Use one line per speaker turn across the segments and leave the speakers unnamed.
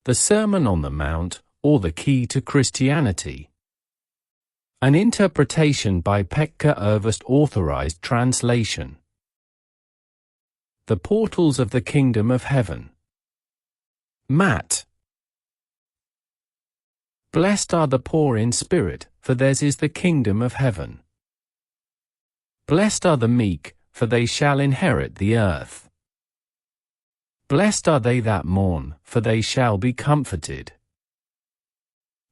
The Sermon on the Mount, or the Key to Christianity. An interpretation by Pekka Ervast, authorized translation. The Portals of the Kingdom of Heaven. Matt. Blessed are the poor in spirit, for theirs is the kingdom of heaven. Blessed are the meek, for they shall inherit the earth. Blessed are they that mourn, for they shall be comforted.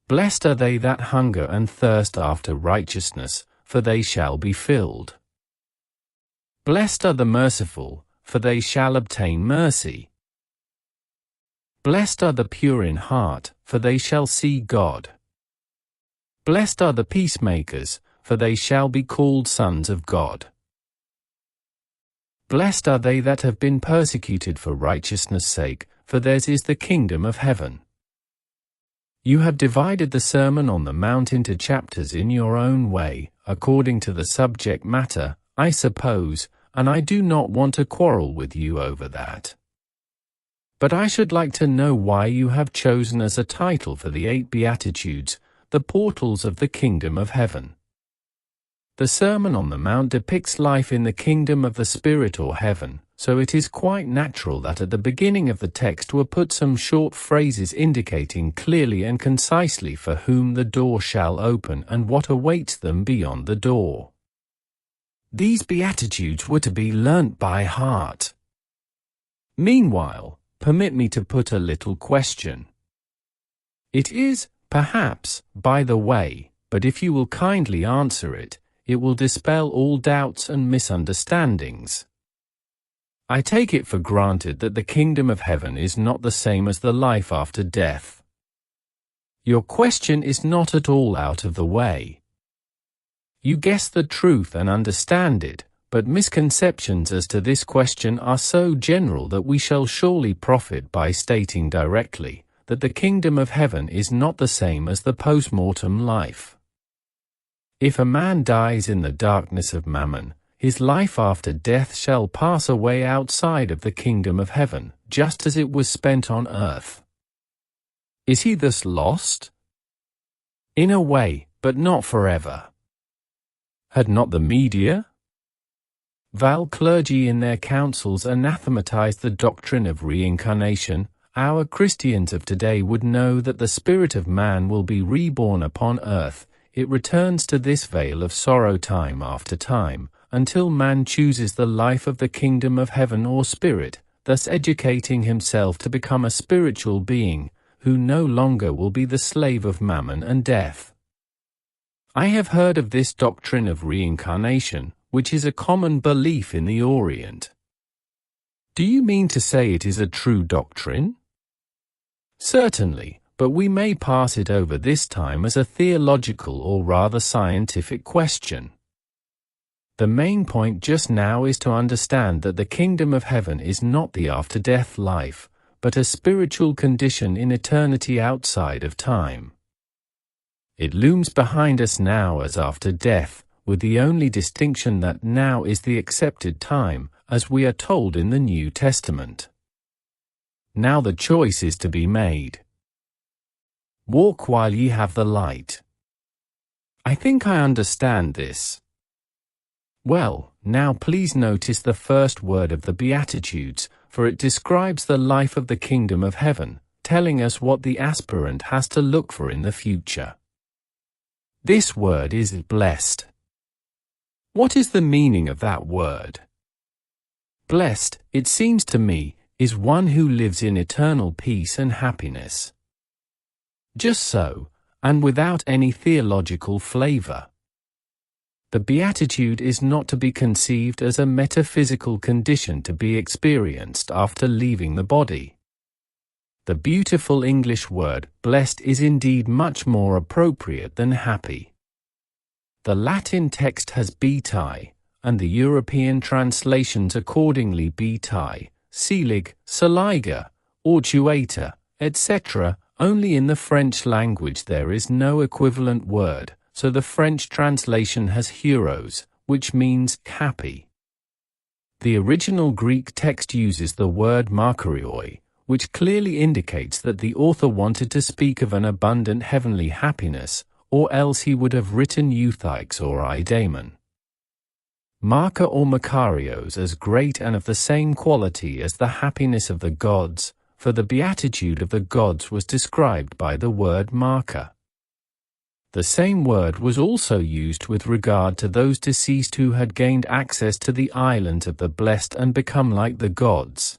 Blessed are they that hunger and thirst after righteousness, for they shall be filled. Blessed are the merciful, for they shall obtain mercy. Blessed are the pure in heart, for they shall see God. Blessed are the peacemakers, for they shall be called sons of God. Blessed are they that have been persecuted for righteousness' sake, for theirs is the kingdom of heaven. You have divided the Sermon on the Mount into chapters in your own way, according to the subject matter, I suppose, and I do not want to quarrel with you over that. But I should like to know why you have chosen as a title for the 8 Beatitudes, the Portals of the Kingdom of Heaven. The Sermon on the Mount depicts life in the kingdom of the Spirit or heaven, so it is quite natural that at the beginning of the text were put some short phrases indicating clearly and concisely for whom the door shall open and what awaits them beyond the door. These Beatitudes were to be learnt by heart. Meanwhile, permit me to put a little question. It is, perhaps, by the way, but if you will kindly answer it, it will dispel all doubts and misunderstandings. I take it for granted that the kingdom of heaven is not the same as the life after death. Your question is not at all out of the way. You guess the truth and understand it, but misconceptions as to this question are so general that we shall surely profit by stating directly that the kingdom of heaven is not the same as the post-mortem life. If a man dies in the darkness of mammon, his life after death shall pass away outside of the kingdom of heaven, just as it was spent on earth. Is he thus lost? In a way, but not forever. Had not the media, Val clergy in their councils anathematized the doctrine of reincarnation, our Christians of today would know that the spirit of man will be reborn upon earth. It returns to this vale of sorrow time after time, until man chooses the life of the kingdom of heaven or spirit, thus educating himself to become a spiritual being, who no longer will be the slave of mammon and death. I have heard of this doctrine of reincarnation, which is a common belief in the Orient. Do you mean to say it is a true doctrine? Certainly, but we may pass it over this time as a theological or rather scientific question. The main point just now is to understand that the kingdom of heaven is not the after-death life, but a spiritual condition in eternity outside of time. It looms behind us now as after death, with the only distinction that now is the accepted time, as we are told in the New Testament. Now the choice is to be made. Walk while ye have the light. I think I understand this. Well, now please notice the first word of the Beatitudes, for it describes the life of the kingdom of heaven, telling us what the aspirant has to look for in the future. This word is blessed. What is the meaning of that word? Blessed, it seems to me, is one who lives in eternal peace and happiness. Just so, and without any theological flavor. The Beatitude is not to be conceived as a metaphysical condition to be experienced after leaving the body. The beautiful English word, blessed, is indeed much more appropriate than happy. The Latin text has beati, and the European translations accordingly beati, selig, saliga, ortuator, etc. Only in the French language there is no equivalent word, so the French translation has heroes, which means happy. The original Greek text uses the word makarioi, which clearly indicates that the author wanted to speak of an abundant heavenly happiness, or else he would have written euthykes or eidaimon. Marker or makarios as great and of the same quality as the happiness of the gods, for the beatitude of the gods was described by the word marker. The same word was also used with regard to those deceased who had gained access to the island of the blessed and become like the gods.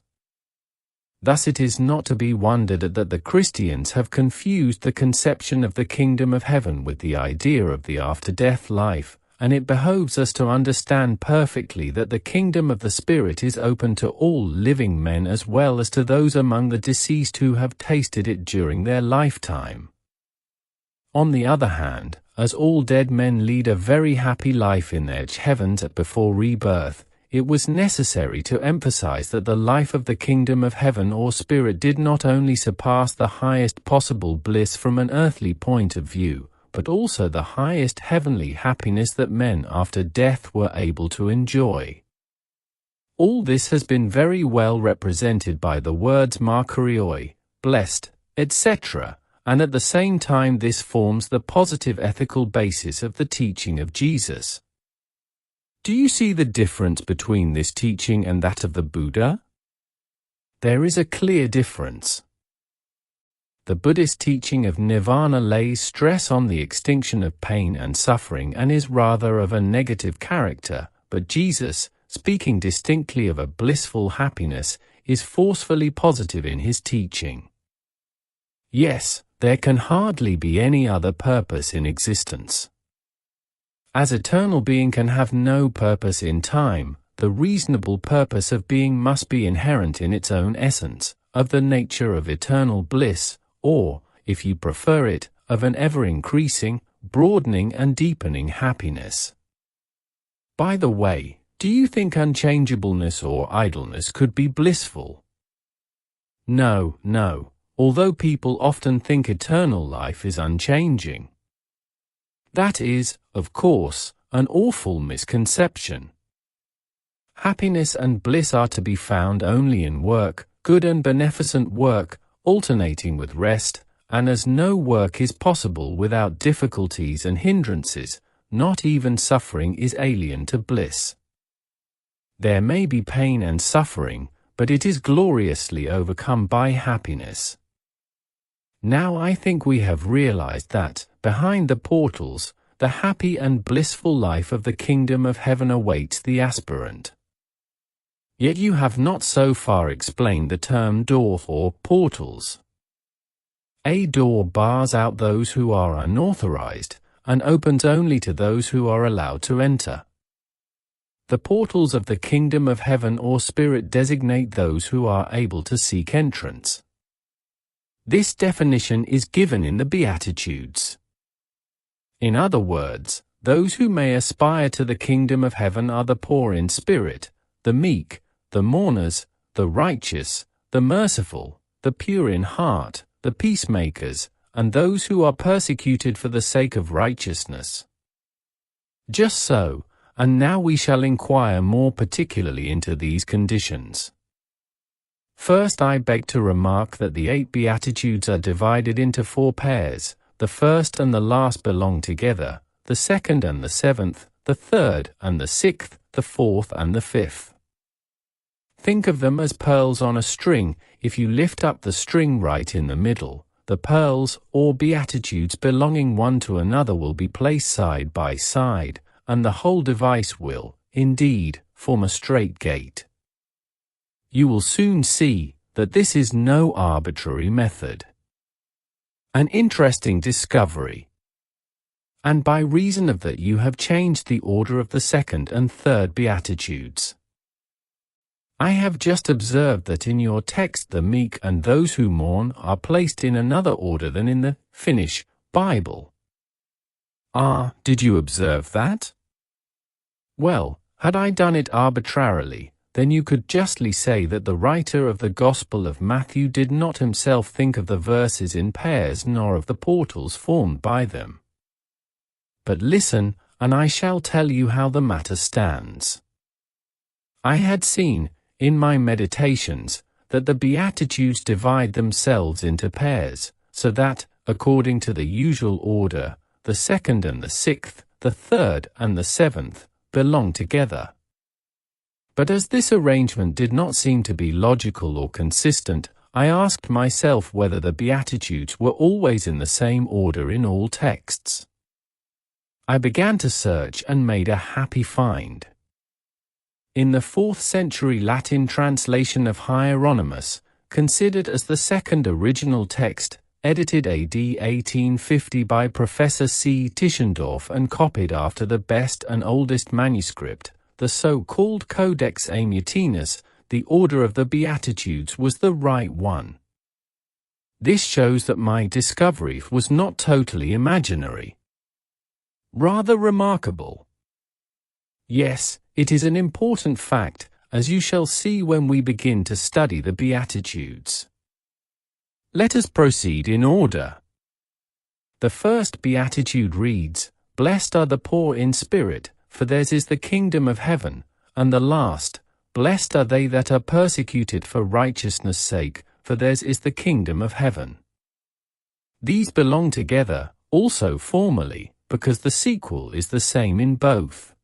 Thus it is not to be wondered at that the Christians have confused the conception of the kingdom of heaven with the idea of the after-death life, and it behoves us to understand perfectly that the kingdom of the Spirit is open to all living men as well as to those among the deceased who have tasted it during their lifetime. On the other hand, as all dead men lead a very happy life in their heavens before rebirth, it was necessary to emphasize that the life of the kingdom of heaven or spirit did not only surpass the highest possible bliss from an earthly point of view, but also the highest heavenly happiness that men after death were able to enjoy. All this has been very well represented by the words makarioi, blessed, etc., and at the same time this forms the positive ethical basis of the teaching of Jesus. Do you see the difference between this teaching and that of the Buddha? There is a clear difference. The Buddhist teaching of nirvana lays stress on the extinction of pain and suffering and is rather of a negative character, but Jesus, speaking distinctly of a blissful happiness, is forcefully positive in his teaching. Yes, there can hardly be any other purpose in existence. As eternal being can have no purpose in time, the reasonable purpose of being must be inherent in its own essence, of the nature of eternal bliss, or, if you prefer it, of an ever-increasing, broadening and deepening happiness. By the way, do you think unchangeableness or idleness could be blissful? No, although people often think eternal life is unchanging. That is, of course, an awful misconception. Happiness and bliss are to be found only in work, good and beneficent work, alternating with rest, and as no work is possible without difficulties and hindrances, not even suffering is alien to bliss. There may be pain and suffering, but it is gloriously overcome by happiness. Now I think we have realized that, behind the portals, the happy and blissful life of the kingdom of heaven awaits the aspirant. Yet you have not so far explained the term door or portals. A door bars out those who are unauthorized, and opens only to those who are allowed to enter. The portals of the kingdom of heaven or spirit designate those who are able to seek entrance. This definition is given in the Beatitudes. In other words, those who may aspire to the kingdom of heaven are the poor in spirit, the meek, the mourners, the righteous, the merciful, the pure in heart, the peacemakers, and those who are persecuted for the sake of righteousness. Just so, and now we shall inquire more particularly into these conditions. First, I beg to remark that the 8 Beatitudes are divided into 4 pairs. The first and the last belong together, the second and the 7th, the third and the 6th, the 4th and the 5th. Think of them as pearls on a string. If you lift up the string right in the middle, the pearls, or Beatitudes belonging one to another, will be placed side by side, and the whole device will, indeed, form a straight gate. You will soon see that this is no arbitrary method. An interesting discovery. And by reason of that you have changed the order of the 2nd and 3rd Beatitudes. I have just observed that in your text the meek and those who mourn are placed in another order than in the Finnish Bible. Did you observe that? Well, had I done it arbitrarily, then you could justly say that the writer of the Gospel of Matthew did not himself think of the verses in pairs nor of the portals formed by them. But listen, and I shall tell you how the matter stands. I had seen, in my meditations, that the Beatitudes divide themselves into pairs, so that, according to the usual order, the second and the sixth, the third and the seventh, belong together. But as this arrangement did not seem to be logical or consistent, I asked myself whether the Beatitudes were always in the same order in all texts. I began to search and made a happy find. In the 4th century Latin translation of Hieronymus, considered as the second original text, edited AD 1850 by Professor C. Tischendorf and copied after the best and oldest manuscript, the so-called Codex Amiatinus, the order of the Beatitudes was the right one. This shows that my discovery was not totally imaginary. Rather remarkable. Yes, it is an important fact, as you shall see when we begin to study the Beatitudes. Let us proceed in order. The first Beatitude reads, "Blessed are the poor in spirit, for theirs is the kingdom of heaven," and the last, "Blessed are they that are persecuted for righteousness' sake, for theirs is the kingdom of heaven." These belong together, also formally, because the sequel is the same in both.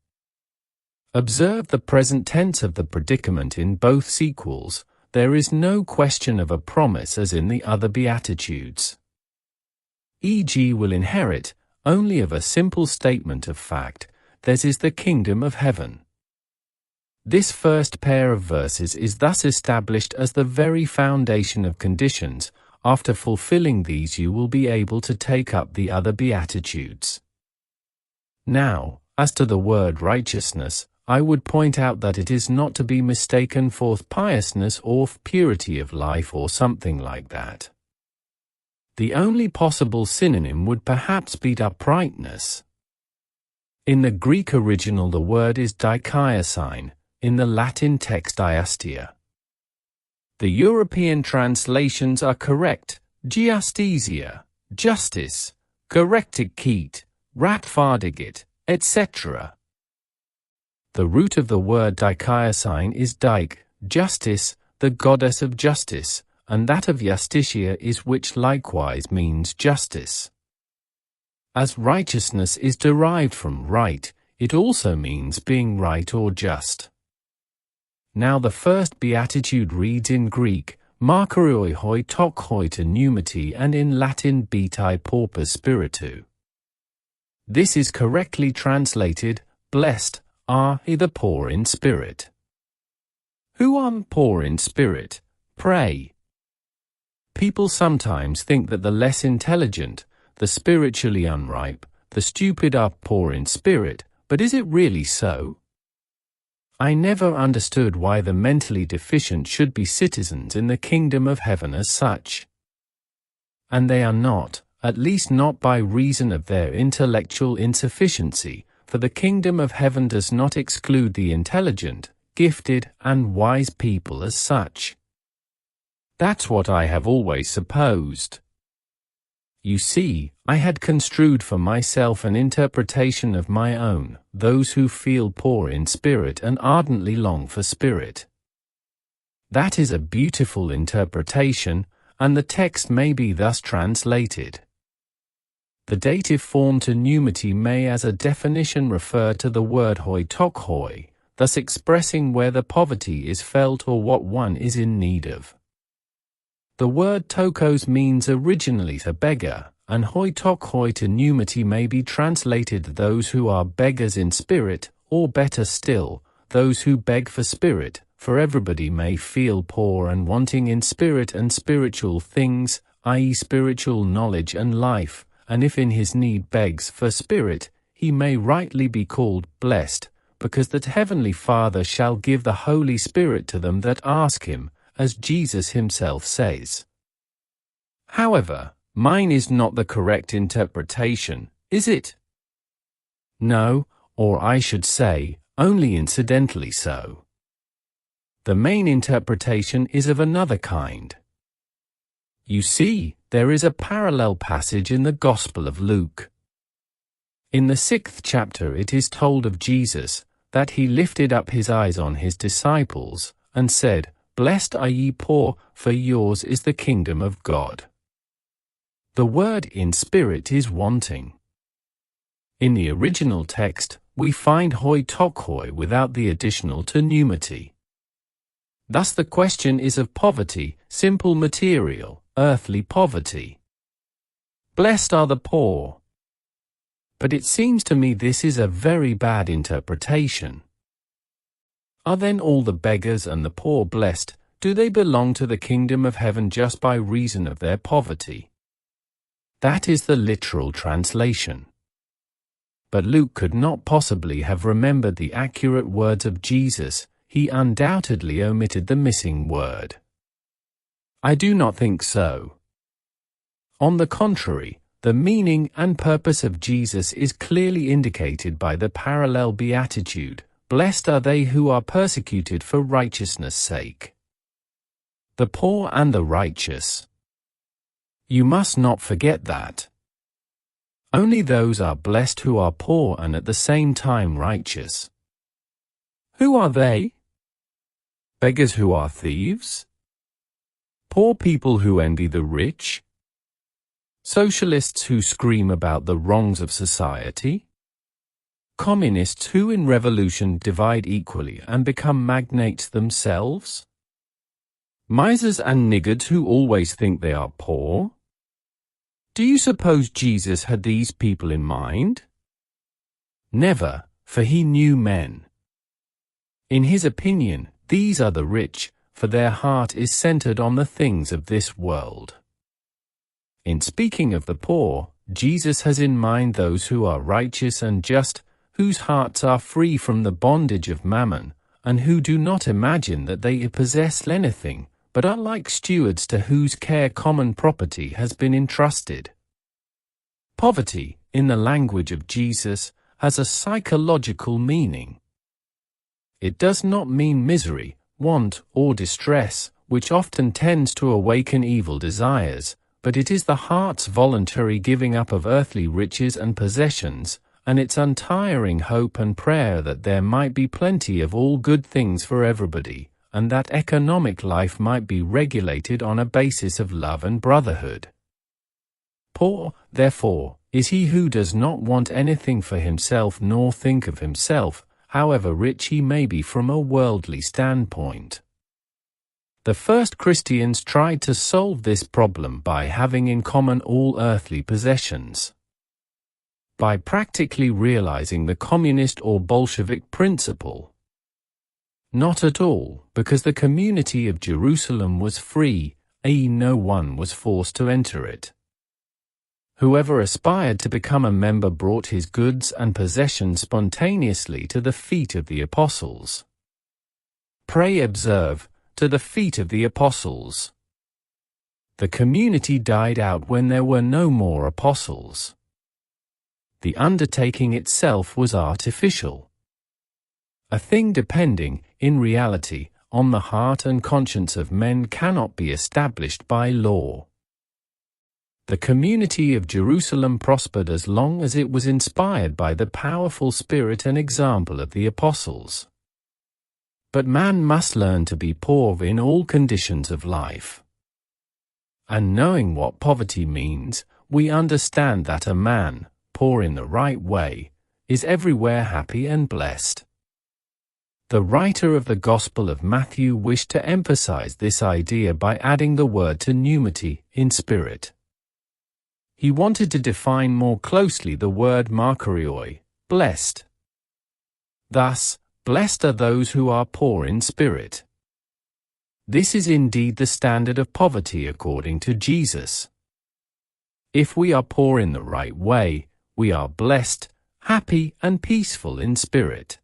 Observe the present tense of the predicament in both sequels. There is no question of a promise as in the other Beatitudes. E.g. will inherit, only of a simple statement of fact, theirs is the kingdom of heaven. This first pair of verses is thus established as the very foundation of conditions. After fulfilling these you will be able to take up the other Beatitudes. Now, as to the word righteousness, I would point out that it is not to be mistaken for piousness or purity of life or something like that. The only possible synonym would perhaps be uprightness. In the Greek original the word is dikaiosine, in the Latin text iastia. The European translations are correct: giastesia, justice, gerechtigkeit, rechtvaardigheid, etc. The root of the word dikaiosine is dike, justice, the goddess of justice, and that of justitia is which likewise means justice. As righteousness is derived from right, it also means being right or just. Now the first Beatitude reads in Greek, Markarioi hoi tok hoi to pneumati, and in Latin Beati pauper spiritu. This is correctly translated, blessed are the poor in spirit. Who are poor in spirit? Pray. People sometimes think that the less intelligent, the spiritually unripe, the stupid are poor in spirit, but is it really so? I never understood why the mentally deficient should be citizens in the kingdom of heaven as such. And they are not, at least not by reason of their intellectual insufficiency, for the kingdom of heaven does not exclude the intelligent, gifted, and wise people as such. That's what I have always supposed. You see, I had construed for myself an interpretation of my own, those who feel poor in spirit and ardently long for spirit. That is a beautiful interpretation, and the text may be thus translated. The dative form to pneumati may as a definition refer to the word hoi tok hoi, thus expressing where the poverty is felt or what one is in need of. The word tokos means originally to beggar, and hoi tok hoi to pneumati may be translated those who are beggars in spirit, or better still, those who beg for spirit, for everybody may feel poor and wanting in spirit and spiritual things, i.e. spiritual knowledge and life, and if in his need begs for spirit, he may rightly be called blessed, because that Heavenly Father shall give the Holy Spirit to them that ask him, as Jesus himself says. However, mine is not the correct interpretation, is it? No, or I should say, only incidentally so. The main interpretation is of another kind. You see, there is a parallel passage in the Gospel of Luke. In the 6th chapter it is told of Jesus, that he lifted up his eyes on his disciples, and said, "Blessed are ye poor, for yours is the kingdom of God." The word "in spirit" is wanting. In the original text, we find hoi tokhoi without the additional to pneumati. Thus the question is of poverty, simple material, earthly poverty. Blessed are the poor. But it seems to me this is a very bad interpretation. Are then all the beggars and the poor blessed? Do they belong to the kingdom of heaven just by reason of their poverty? That is the literal translation. But Luke could not possibly have remembered the accurate words of Jesus. He undoubtedly omitted the missing word. I do not think so. On the contrary, the meaning and purpose of Jesus is clearly indicated by the parallel beatitude, "Blessed are they who are persecuted for righteousness' sake." The poor and the righteous. You must not forget that. Only those are blessed who are poor and at the same time righteous. Who are they? Beggars who are thieves? Poor people who envy the rich? Socialists who scream about the wrongs of society? Communists who in revolution divide equally and become magnates themselves? Misers and niggards who always think they are poor? Do you suppose Jesus had these people in mind? Never, for he knew men. In his opinion, these are the rich, for their heart is centered on the things of this world. In speaking of the poor, Jesus has in mind those who are righteous and just, whose hearts are free from the bondage of mammon, and who do not imagine that they possess anything, but are like stewards to whose care common property has been entrusted. Poverty, in the language of Jesus, has a psychological meaning. It does not mean misery, want, or distress, which often tends to awaken evil desires, but it is the heart's voluntary giving up of earthly riches and possessions, and its untiring hope and prayer that there might be plenty of all good things for everybody, and that economic life might be regulated on a basis of love and brotherhood. Poor, therefore, is he who does not want anything for himself nor think of himself, however rich he may be from a worldly standpoint. The first Christians tried to solve this problem by having in common all earthly possessions. By practically realizing the communist or Bolshevik principle. Not at all, because the community of Jerusalem was free, i.e., no one was forced to enter it. Whoever aspired to become a member brought his goods and possessions spontaneously to the feet of the apostles. Pray observe, to the feet of the apostles. The community died out when there were no more apostles. The undertaking itself was artificial. A thing depending, in reality, on the heart and conscience of men cannot be established by law. The community of Jerusalem prospered as long as it was inspired by the powerful spirit and example of the apostles. But man must learn to be poor in all conditions of life. And knowing what poverty means, we understand that a man, poor in the right way, is everywhere happy and blessed. The writer of the Gospel of Matthew wished to emphasize this idea by adding the word to pneumati, in spirit. He wanted to define more closely the word makarioi, blessed. Thus, blessed are those who are poor in spirit. This is indeed the standard of poverty according to Jesus. If we are poor in the right way, we are blessed, happy and peaceful in spirit.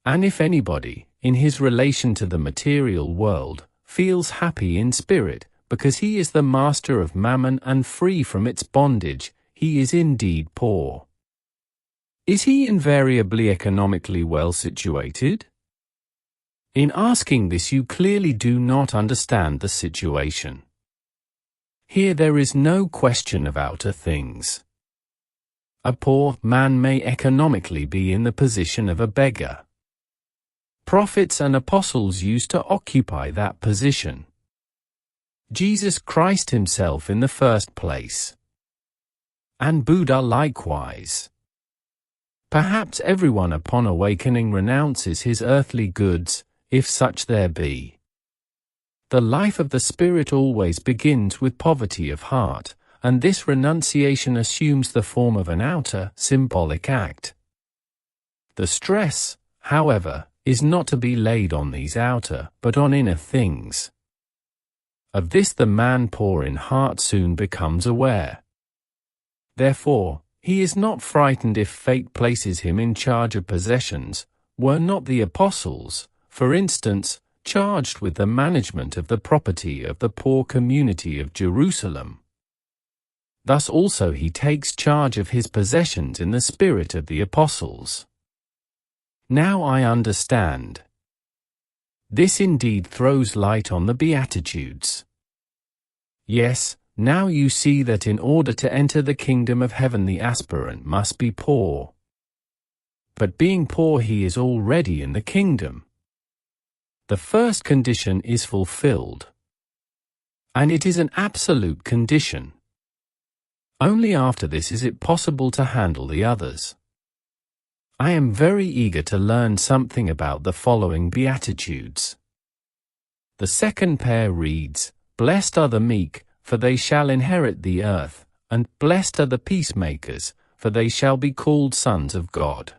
And if anybody, in his relation to the material world, feels happy in spirit, because he is the master of mammon and free from its bondage, he is indeed poor. Is he invariably economically well situated? In asking this you clearly do not understand the situation. Here there is no question of outer things. A poor man may economically be in the position of a beggar. Prophets and apostles used to occupy that position. Jesus Christ himself in the first place. And Buddha likewise. Perhaps everyone upon awakening renounces his earthly goods, if such there be. The life of the spirit always begins with poverty of heart, and this renunciation assumes the form of an outer, symbolic act. The stress, however, is not to be laid on these outer, but on inner things. Of this the man poor in heart soon becomes aware. Therefore, he is not frightened if fate places him in charge of possessions. Were not the apostles, for instance, charged with the management of the property of the poor community of Jerusalem? Thus also he takes charge of his possessions in the spirit of the apostles. Now I understand. This indeed throws light on the Beatitudes. Yes, now you see that in order to enter the kingdom of heaven the aspirant must be poor. But being poor he is already in the kingdom. The first condition is fulfilled. And it is an absolute condition. Only after this is it possible to handle the others. I am very eager to learn something about the following Beatitudes. The second pair reads, "Blessed are the meek, for they shall inherit the earth, and blessed are the peacemakers, for they shall be called sons of God."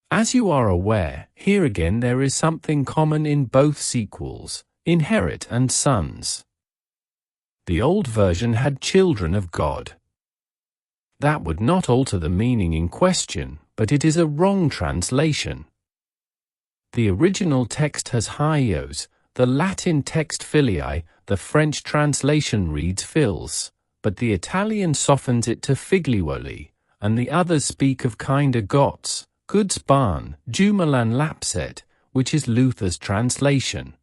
As you are aware, here again there is something common in both sequels, inherit and sons. The old version had children of God. That would not alter the meaning in question, but it is a wrong translation. The original text has haios, the Latin text filii, the French translation reads fils, but the Italian softens it to figliuoli, and the others speak of kinder gods, goods barn, jumalan lapset, which is Luther's translation.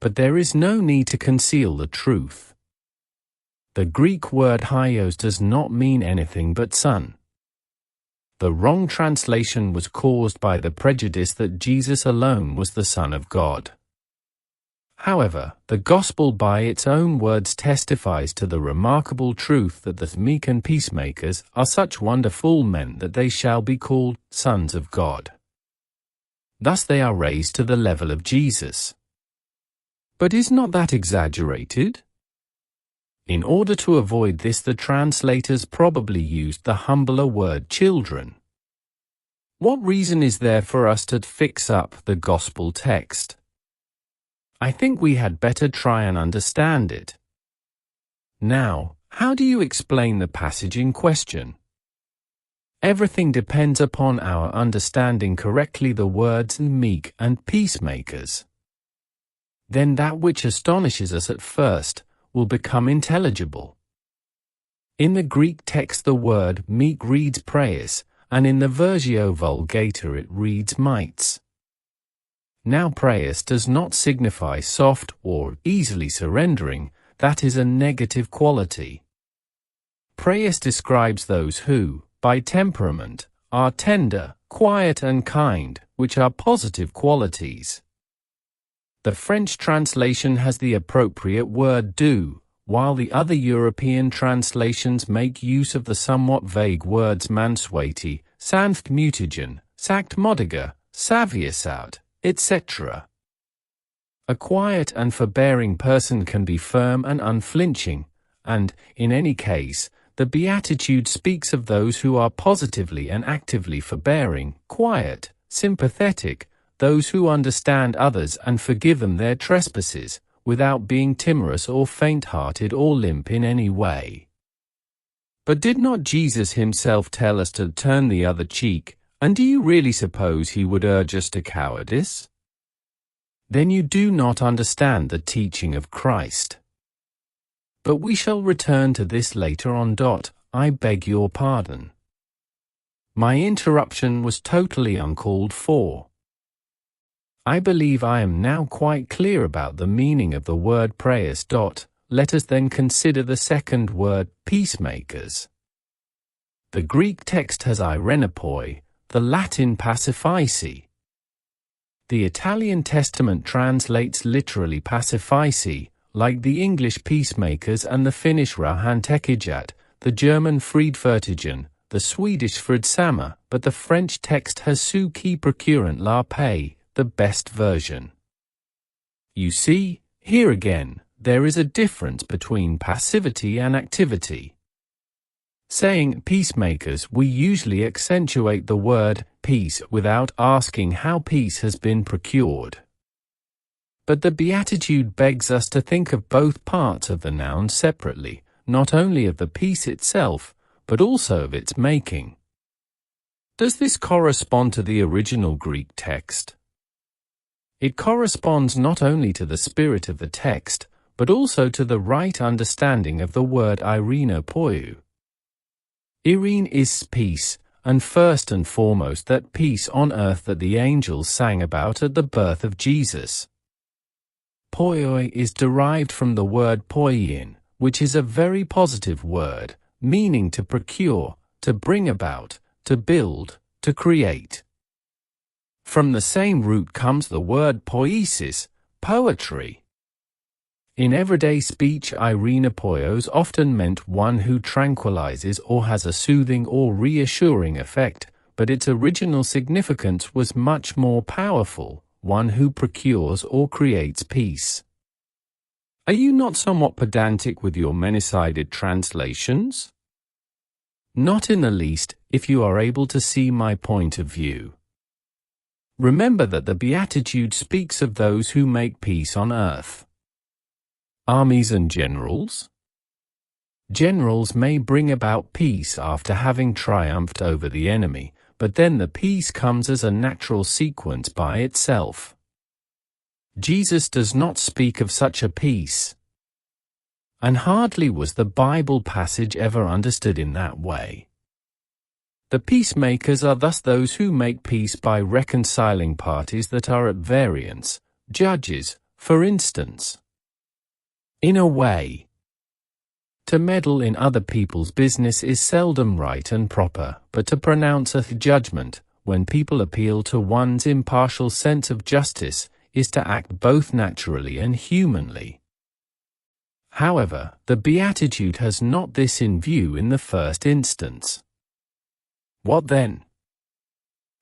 But there is no need to conceal the truth. The Greek word haios does not mean anything but son. The wrong translation was caused by the prejudice that Jesus alone was the Son of God. However, the Gospel by its own words testifies to the remarkable truth that the meek and peacemakers are such wonderful men that they shall be called sons of God. Thus they are raised to the level of Jesus. But is not that exaggerated? In order to avoid this, the translators probably used the humbler word children. What reason is there for us to fix up the gospel text? I think we had better try and understand it. Now, how do you explain the passage in question? Everything depends upon our understanding correctly the words meek and peacemakers. Then that which astonishes us at first will become intelligible. In the Greek text the word meek reads praeis, and in the Versio Vulgata it reads mites. Now praeis does not signify soft or easily surrendering, that is a negative quality. Praeis describes those who, by temperament, are tender, quiet and kind, which are positive qualities. The French translation has the appropriate word doux, while the other European translations make use of the somewhat vague words mansueti, sanftmütigen, sachtmodiger, saviasaut, etc. A quiet and forbearing person can be firm and unflinching, and, in any case, the Beatitude speaks of those who are positively and actively forbearing, quiet, sympathetic, those who understand others and forgive them their trespasses, without being timorous or faint-hearted or limp in any way. But did not Jesus himself tell us to turn the other cheek, and do you really suppose he would urge us to cowardice? Then you do not understand the teaching of Christ. But we shall return to this later on. I beg your pardon. My interruption was totally uncalled for. I believe I am now quite clear about the meaning of the word praeis. Let us then consider the second word, peacemakers. The Greek text has eirenopoi, the Latin pacifici. The Italian Testament translates literally pacifici, like the English peacemakers and the Finnish rauhantekijät, the German friedfertigen, the Swedish fridsamma, but the French text has ceux qui procurent la paix, the best version. You see, here again, there is a difference between passivity and activity. Saying peacemakers, we usually accentuate the word peace without asking how peace has been procured. But the Beatitude begs us to think of both parts of the noun separately, not only of the peace itself, but also of its making. Does this correspond to the original Greek text? It corresponds not only to the spirit of the text, but also to the right understanding of the word eirenopoi. Eirene is peace, and first and foremost that peace on earth that the angels sang about at the birth of Jesus. Poioi is derived from the word poiein, which is a very positive word, meaning to procure, to bring about, to build, to create. From the same root comes the word poiesis, poetry. In everyday speech, eireноpoios often meant one who tranquilizes or has a soothing or reassuring effect, but its original significance was much more powerful, one who procures or creates peace. Are you not somewhat pedantic with your many-sided translations? Not in the least, if you are able to see my point of view. Remember that the Beatitude speaks of those who make peace on earth. Armies and generals? Generals may bring about peace after having triumphed over the enemy, but then the peace comes as a natural sequence by itself. Jesus does not speak of such a peace. And hardly was the Bible passage ever understood in that way. The peacemakers are thus those who make peace by reconciling parties that are at variance, judges, for instance. In a way, to meddle in other people's business is seldom right and proper, but to pronounce a judgment, when people appeal to one's impartial sense of justice, is to act both naturally and humanly. However, the Beatitude has not this in view in the first instance. What then?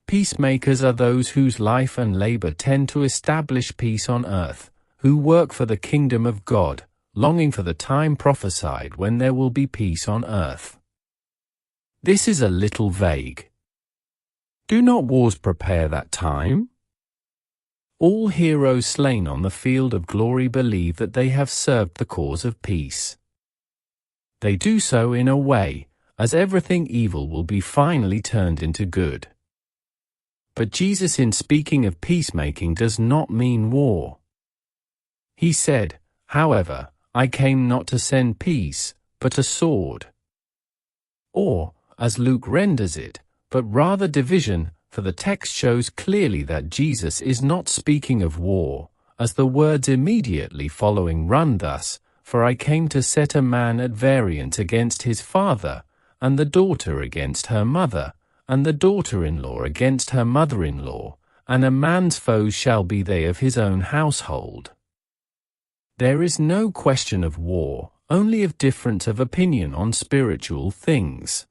Peacemakers are those whose life and labor tend to establish peace on earth, who work for the kingdom of God, longing for the time prophesied when there will be peace on earth. This is a little vague. Do not wars prepare that time? All heroes slain on the field of glory believe that they have served the cause of peace. They do so in a way, as everything evil will be finally turned into good. But Jesus, in speaking of peacemaking, does not mean war. He said, however, I came not to send peace, but a sword. Or, as Luke renders it, but rather division, for the text shows clearly that Jesus is not speaking of war, as the words immediately following run thus, for I came to set a man at variance against his father, and the daughter against her mother, and the daughter-in-law against her mother-in-law, and a man's foes shall be they of his own household. There is no question of war, only of difference of opinion on spiritual things.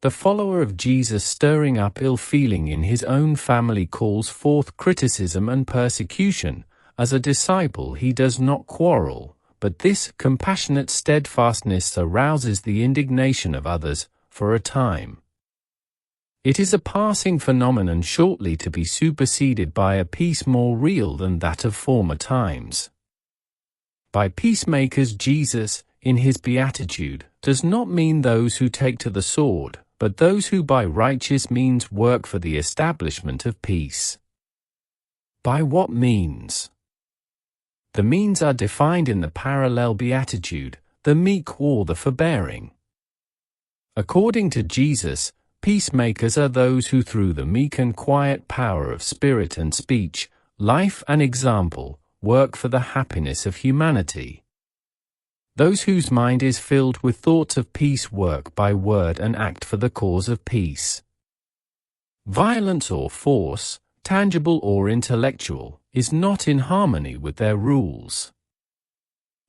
The follower of Jesus stirring up ill feeling in his own family calls forth criticism and persecution. As a disciple he does not quarrel, but this compassionate steadfastness arouses the indignation of others, for a time. It is a passing phenomenon shortly to be superseded by a peace more real than that of former times. By peacemakers, Jesus, in his Beatitude, does not mean those who take to the sword, but those who by righteous means work for the establishment of peace. By what means? The means are defined in the parallel Beatitude, the meek or the forbearing. According to Jesus, peacemakers are those who through the meek and quiet power of spirit and speech, life and example, work for the happiness of humanity. Those whose mind is filled with thoughts of peace work by word and act for the cause of peace. Violence or force, tangible or intellectual, is not in harmony with their rules.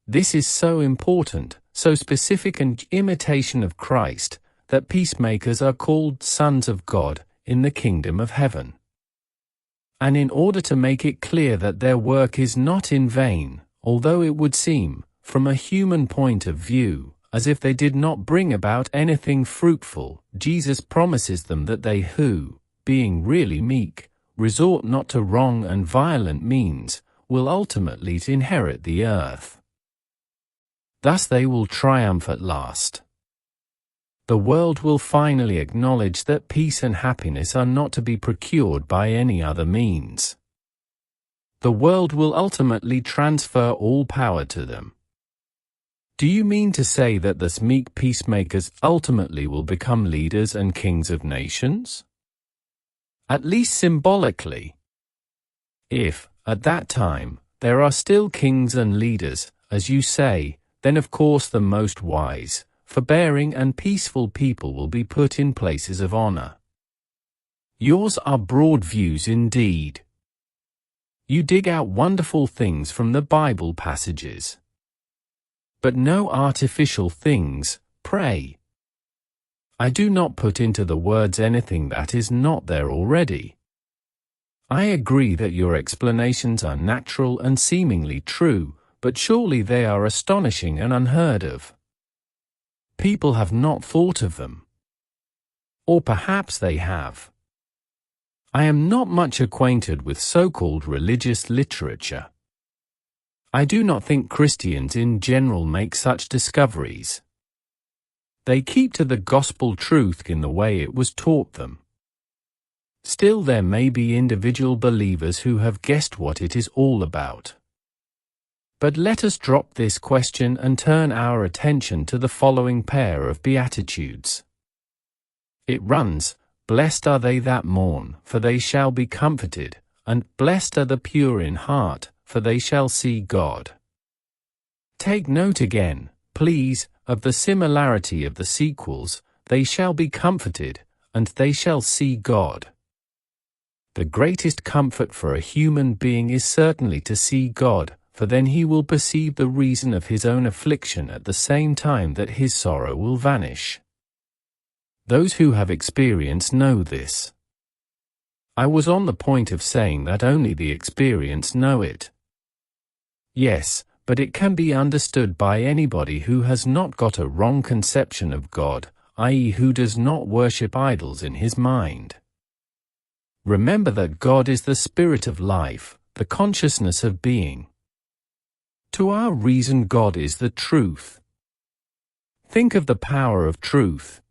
This is so important, so specific an imitation of Christ, that peacemakers are called sons of God in the kingdom of heaven. And in order to make it clear that their work is not in vain, although it would seem, from a human point of view, as if they did not bring about anything fruitful, Jesus promises them that they who, being really meek, resort not to wrong and violent means, will ultimately inherit the earth. Thus they will triumph at last. The world will finally acknowledge that peace and happiness are not to be procured by any other means. The world will ultimately transfer all power to them. Do you mean to say that the meek peacemakers ultimately will become leaders and kings of nations? At least symbolically. If, at that time, there are still kings and leaders, as you say, then of course the most wise, forbearing and peaceful people will be put in places of honor. Yours are broad views indeed. You dig out wonderful things from the Bible passages. But no artificial things, pray. I do not put into the words anything that is not there already. I agree that your explanations are natural and seemingly true, but surely they are astonishing and unheard of. People have not thought of them. Or perhaps they have. I am not much acquainted with so-called religious literature. I do not think Christians in general make such discoveries. They keep to the gospel truth in the way it was taught them. Still, there may be individual believers who have guessed what it is all about. But let us drop this question and turn our attention to the following pair of Beatitudes. It runs, "Blessed are they that mourn, for they shall be comforted, and blessed are the pure in heart, for they shall see God." Take note again, please, of the similarity of the sequels, "they shall be comforted," and "they shall see God." The greatest comfort for a human being is certainly to see God, for then he will perceive the reason of his own affliction at the same time that his sorrow will vanish. Those who have experience know this. I was on the point of saying that only the experienced know it. Yes, but it can be understood by anybody who has not got a wrong conception of God, i.e., who does not worship idols in his mind. Remember that God is the spirit of life, the consciousness of being. To our reason, God is the truth. Think of the power of truth.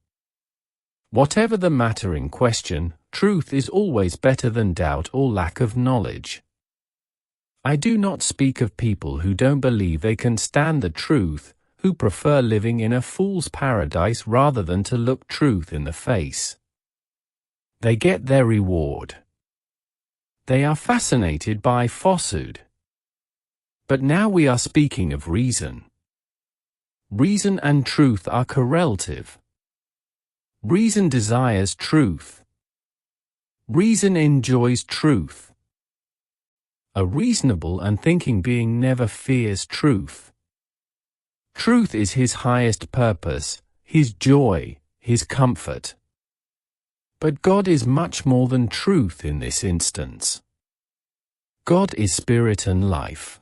Whatever the matter in question, truth is always better than doubt or lack of knowledge. I do not speak of people who don't believe they can stand the truth, who prefer living in a fool's paradise rather than to look truth in the face. They get their reward. They are fascinated by falsehood. But now we are speaking of reason. Reason and truth are correlative. Reason desires truth. Reason enjoys truth. A reasonable and thinking being never fears truth. Truth is his highest purpose, his joy, his comfort. But God is much more than truth in this instance. God is spirit and life.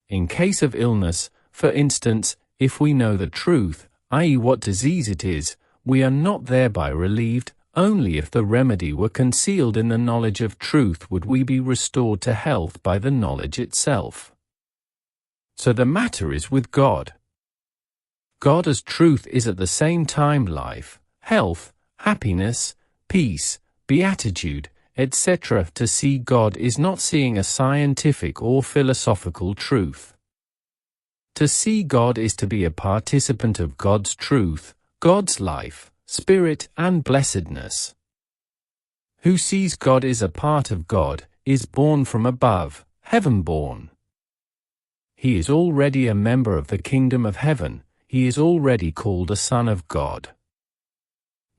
In case of illness, for instance, if we know the truth, i.e., what disease it is, we are not thereby relieved. Only if the remedy were concealed in the knowledge of truth would we be restored to health by the knowledge itself. So the matter is with God. God as truth is at the same time life, health, happiness, peace, beatitude, etc. To see God is not seeing a scientific or philosophical truth. To see God is to be a participant of God's truth, God's life, spirit, and blessedness. Who sees God is a part of God, is born from above, heaven-born. He is already a member of the kingdom of heaven, he is already called a son of God.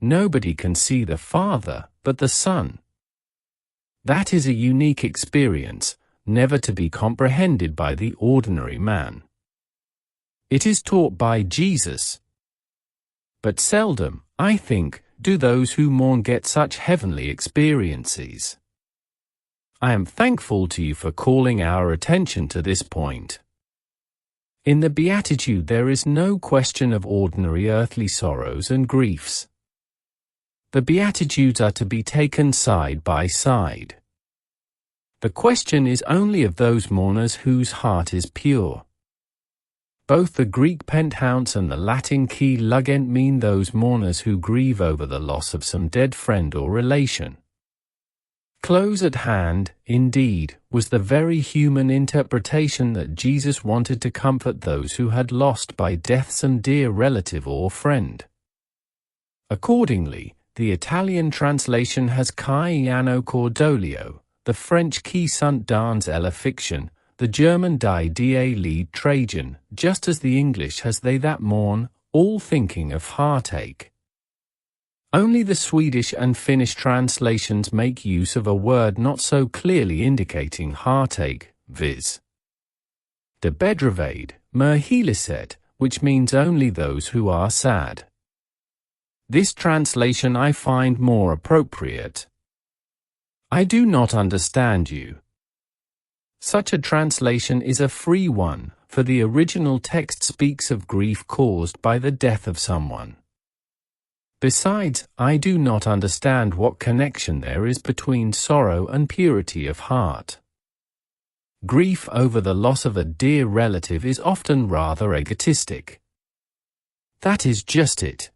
Nobody can see the Father, but the Son. That is a unique experience, never to be comprehended by the ordinary man. It is taught by Jesus. But seldom, I think, do those who mourn get such heavenly experiences. I am thankful to you for calling our attention to this point. In the Beatitude there is no question of ordinary earthly sorrows and griefs. The Beatitudes are to be taken side by side. The question is only of those mourners whose heart is pure. Both the Greek penthouse and the Latin key lugent mean those mourners who grieve over the loss of some dead friend or relation. Close at hand, indeed, was the very human interpretation that Jesus wanted to comfort those who had lost by death some dear relative or friend. Accordingly, the Italian translation has Chi anno cordolio, the French Qui sunt dans la fiction, the German Die die Lied Trajan, just as the English has They that mourn, all thinking of heartache. Only the Swedish and Finnish translations make use of a word not so clearly indicating heartache, viz. De bedravade, merhiliset, which means only those who are sad. This translation I find more appropriate. I do not understand you. Such a translation is a free one, for the original text speaks of grief caused by the death of someone. Besides, I do not understand what connection there is between sorrow and purity of heart. Grief over the loss of a dear relative is often rather egotistic. That is just it.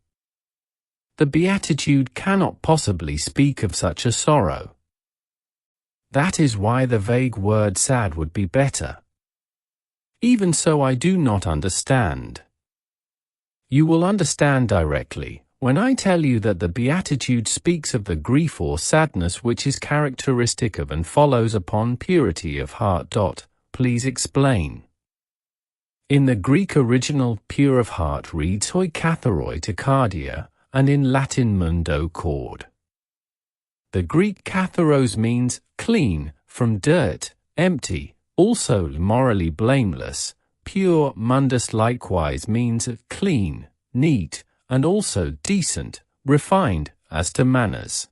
The Beatitude cannot possibly speak of such a sorrow. That is why the vague word sad would be better. Even so, I do not understand. You will understand directly when I tell you that the Beatitude speaks of the grief or sadness which is characteristic of and follows upon purity of heart. Please explain. In the Greek original, pure of heart reads hoi katharoi to cardia, and in Latin mundo cord. The Greek katharos means clean, from dirt, empty, also morally blameless. Pure mundus likewise means clean, neat, and also decent, refined, as to manners.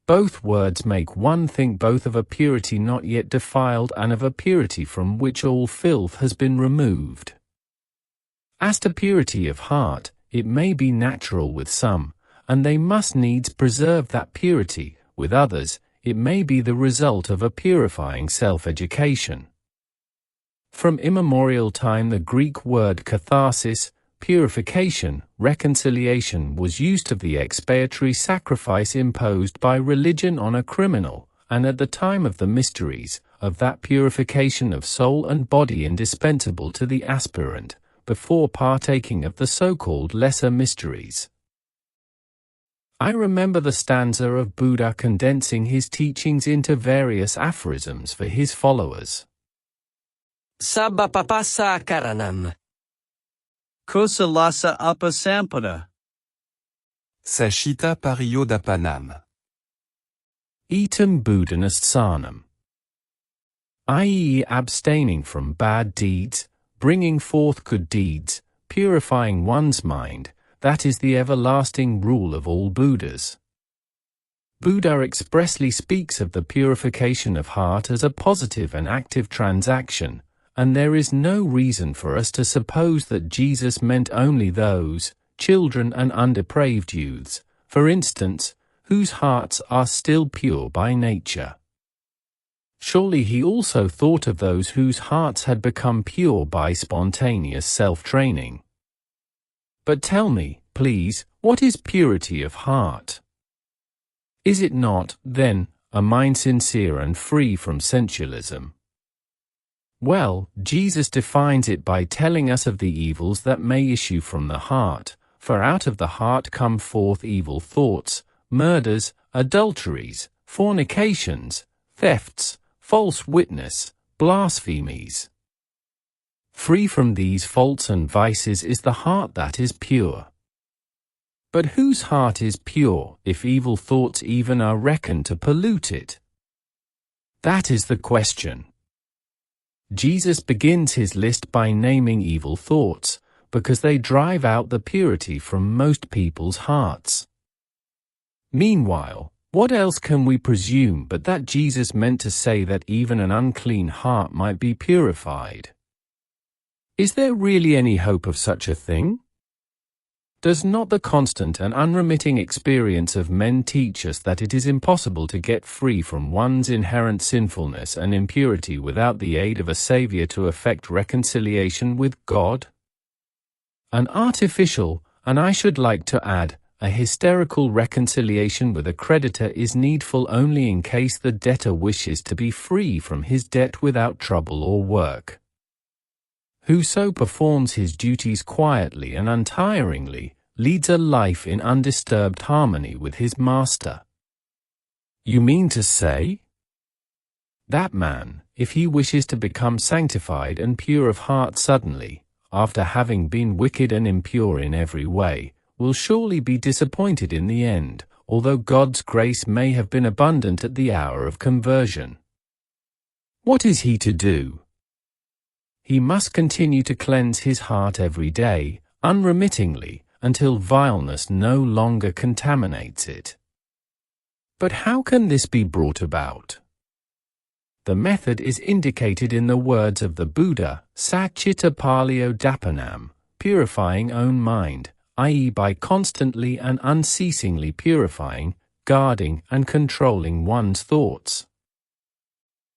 Both words make one think both of a purity not yet defiled and of a purity from which all filth has been removed. As to purity of heart, it may be natural with some, and they must needs preserve that purity. With others, it may be the result of a purifying self-education. From immemorial time the Greek word catharsis, purification, reconciliation was used of the expiatory sacrifice imposed by religion on a criminal, and at the time of the mysteries, of that purification of soul and body indispensable to the aspirant, before partaking of the so-called lesser mysteries. I remember the stanza of Buddha condensing his teachings into various aphorisms for his followers.
Sabba papasa karanam.
Kosalasa upasampada.
Sashita pariyodapanam.
Etam buddhanast sanam. I.e., abstaining from bad deeds, bringing forth good deeds, purifying one's mind. That is the everlasting rule of all Buddhas. Buddha expressly speaks of the purification of heart as a positive and active transaction, and there is no reason for us to suppose that Jesus meant only those, children and undepraved youths, for instance, whose hearts are still pure by nature. Surely he also thought of those whose hearts had become pure by spontaneous self-training. But tell me, please, what is purity of heart? Is it not, then, a mind sincere and free from sensualism? Well, Jesus defines it by telling us of the evils that may issue from the heart, for out of the heart come forth evil thoughts, murders, adulteries, fornications, thefts, false witness, blasphemies. Free from these faults and vices is the heart that is pure. But whose heart is pure, if evil thoughts even are reckoned to pollute it? That is the question. Jesus begins his list by naming evil thoughts, because they drive out the purity from most people's hearts. Meanwhile, what else can we presume but that Jesus meant to say that even an unclean heart might be purified? Is there really any hope of such a thing? Does not the constant and unremitting experience of men teach us that it is impossible to get free from one's inherent sinfulness and impurity without the aid of a Savior to effect reconciliation with God? An artificial, and I should like to add, a hysterical reconciliation with a creditor is needful only in case the debtor wishes to be free from his debt without trouble or work. Whoso performs his duties quietly and untiringly leads a life in undisturbed harmony with his master. You mean to say? That man, if he wishes to become sanctified and pure of heart suddenly, after having been wicked and impure in every way, will surely be disappointed in the end, although God's grace may have been abundant at the hour of conversion. What is he to do? He must continue to cleanse his heart every day, unremittingly, until vileness no longer contaminates it. But how can this be brought about? The method is indicated in the words of the Buddha, Satchita Palio Dapanam, purifying own mind, i.e. by constantly and unceasingly purifying, guarding and controlling one's thoughts.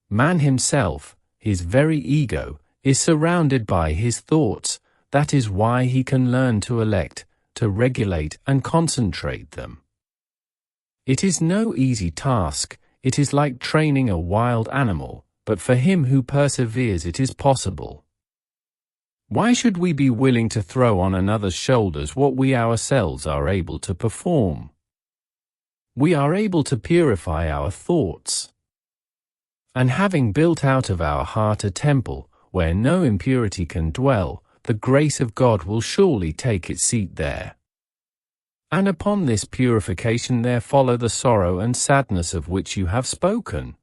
Man himself, his very ego, is surrounded by his thoughts. That is why he can learn to elect, to regulate and concentrate them. It is no easy task, it is like training a wild animal, but for him who perseveres it is possible. Why should we be willing to throw on another's shoulders what we ourselves are able to perform? We are able to purify our thoughts. And having built out of our heart a temple, where no impurity can dwell, the grace of God will surely take its seat there. And upon this purification there follow the sorrow and sadness of which you have spoken.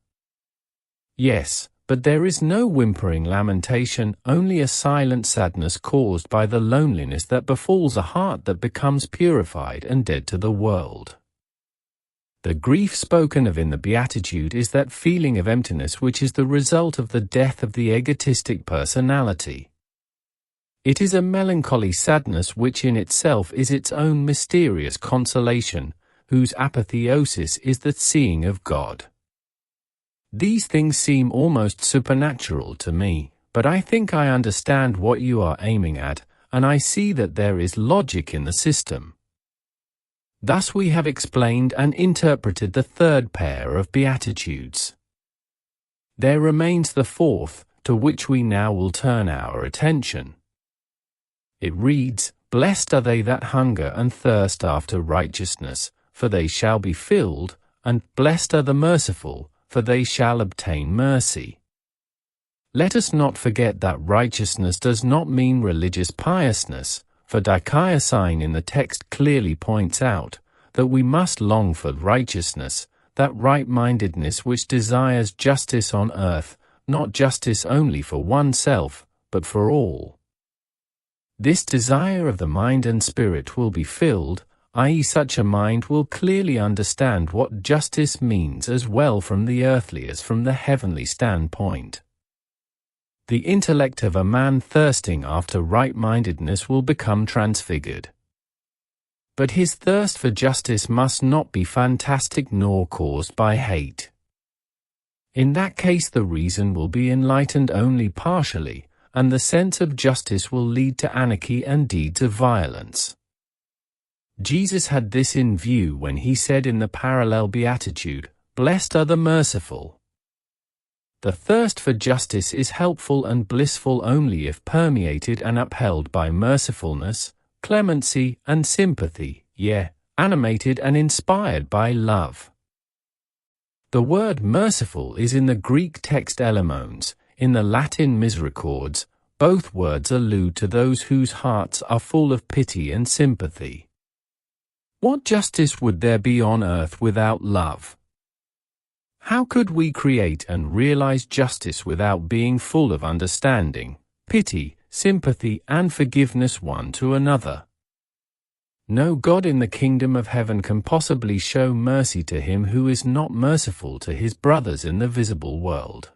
Yes, but there is no whimpering lamentation, only a silent sadness caused by the loneliness that befalls a heart that becomes purified and dead to the world. The grief spoken of in the Beatitude is that feeling of emptiness which is the result of the death of the egotistic personality. It is a melancholy sadness which in itself is its own mysterious consolation, whose apotheosis is the seeing of God. These things seem almost supernatural to me, but I think I understand what you are aiming at, and I see that there is logic in the system. Thus we have explained and interpreted the third pair of Beatitudes. There remains the fourth, to which we now will turn our attention. It reads, "Blessed are they that hunger and thirst after righteousness, for they shall be filled, and blessed are the merciful, for they shall obtain mercy." Let us not forget that righteousness does not mean religious piousness, for dikaiosine in the text clearly points out that we must long for righteousness, that right-mindedness which desires justice on earth, not justice only for oneself, but for all. This desire of the mind and spirit will be filled, i.e. such a mind will clearly understand what justice means as well from the earthly as from the heavenly standpoint. The intellect of a man thirsting after right-mindedness will become transfigured. But his thirst for justice must not be fantastic nor caused by hate. In that case the reason will be enlightened only partially, and the sense of justice will lead to anarchy and deeds of violence. Jesus had this in view when he said in the parallel beatitude, "Blessed are the merciful." The thirst for justice is helpful and blissful only if permeated and upheld by mercifulness, clemency, and sympathy, yea, animated and inspired by love. The word merciful is in the Greek text elemones, in the Latin misericords. Both words allude to those whose hearts are full of pity and sympathy. What justice would there be on earth without love? How could we create and realize justice without being full of understanding, pity, sympathy, and forgiveness one to another? No God in the kingdom of heaven can possibly show mercy to him who is not merciful to his brothers in the visible world.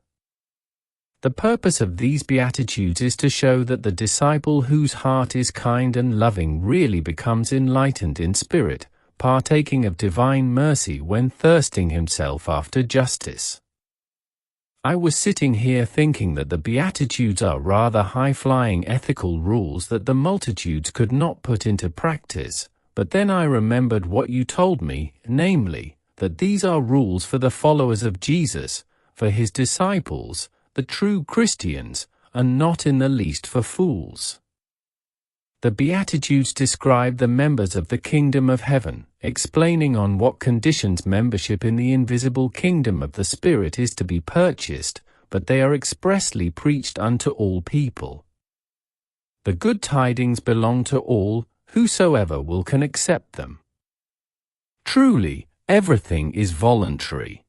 The purpose of these Beatitudes is to show that the disciple whose heart is kind and loving really becomes enlightened in spirit, partaking of divine mercy when thirsting himself after justice. I was sitting here thinking that the Beatitudes are rather high-flying ethical rules that the multitudes could not put into practice, but then I remembered what you told me, namely, that these are rules for the followers of Jesus, for his disciples, the true Christians, and not in the least for fools. The Beatitudes describe the members of the kingdom of heaven, explaining on what conditions membership in the invisible kingdom of the Spirit is to be purchased, but they are expressly preached unto all people. The good tidings belong to all, whosoever will can accept them. Truly, everything is voluntary.